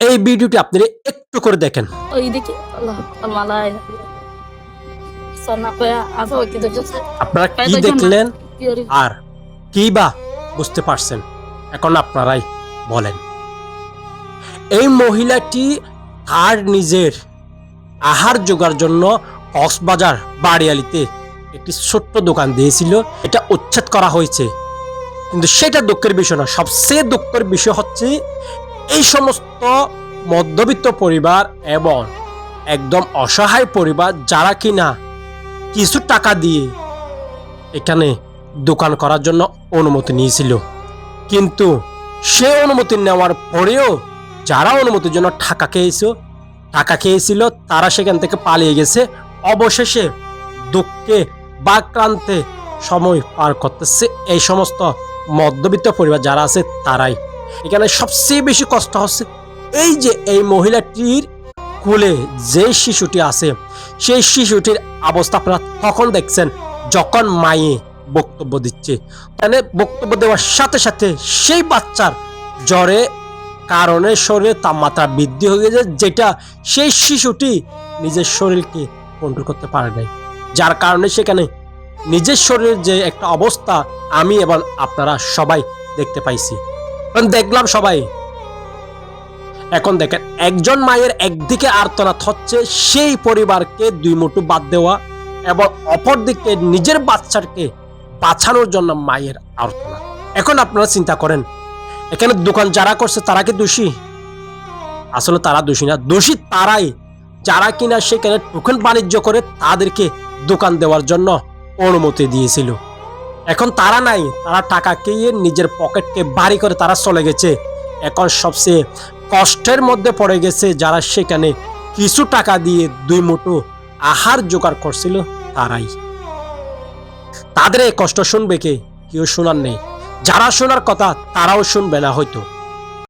এই ভিডিওটি আপনারা একটু করে দেখেন। ওই দেখি আল্লাহ মালাই আফা কি দেখছে আপনারা কি দেখলেন আর কি বা বুঝতে পারছেন এখন আপনারাই বলেন। এই মহিলাটি তার নিজের আহার জোগাড় জন্য কক্সবাজার বাড়িয়ালিতে একটি ছোট্ট দোকান দিয়েছিল, এটা উচ্ছেদ করা হয়েছে। কিন্তু সেটা দুঃখের বিষয় না, সবচেয়ে দুঃখের বিষয় হচ্ছে এই সমস্ত মধ্যবিত্ত পরিবার এবং একদম অসহায় পরিবার যারা কিনা কিছু টাকা দিয়ে এখানে দোকান করার জন্য অনুমতি নিয়েছিল, কিন্তু সে অনুমতি নেওয়ার পরেও যারা অনুমতির জন্য টাকা খেয়েছিল তারা সেখান থেকে পালিয়ে গেছে। অবশেষে দুঃখে বা ক্লান্তে সময় পার করতেছে এই সমস্ত মধ্যবিত্ত পরিবার যারা আছে তারাই। এখানে সবচেয়ে বেশি কষ্ট হচ্ছে এই যে এই মহিলাটির কোলে যে শিশুটি আছে সেই শিশুটির অবস্থা আপনারা তখন দেখছেন যখন মায়ে বক্তব্য দিচ্ছে। মানে বক্তব্য দেওয়ার সাথে সাথে সেই বাচ্চার জ্বরে কারণে শরীরে তাপমাত্রা বৃদ্ধি হয়ে গেছে, যেটা সেই শিশুটি নিজের শরীরকে কন্ট্রোল করতে পারে নাই, যার কারণে সেখানে নিজের শরীরের যে একটা অবস্থা আমি এবং আপনারা সবাই দেখতে পাইছি, দেখলাম সবাই। এখন দেখেন একজন মায়ের একদিকে আর্তনাদ হচ্ছে সেই পরিবারকে দুই মুঠো বাদ দেওয়া, এবং অপরদিকে নিজের বাচ্চাকে বাঁচানোর জন্য মায়ের আর্তনাদ। এখন আপনারা চিন্তা করেন এখানে দোকান যারা করছে তারা কি দোষী? আসলে তারা দোষী না, দোষী তারাই যারা কিনা সেখানে টোকেন বাণিজ্য করে তাদেরকে দোকান দেওয়ার জন্য অনুমতি দিয়েছিল। এখন তারা নাই, তারা টাকা খেয়ে নিজের পকেটকে ভারী করে তারা চলে গেছে। এখন সবচেয়ে কষ্টের মধ্যে পড়ে গেছে যারা সেখানে কিছু টাকা দিয়ে দুই মুঠো আহার জোগাড় করছিল তারাই। তাদের এই কষ্ট শুনবে কে? কেউ শোনার নেই, যারা শোনার কথা তারাও শুনবে না হয়তো।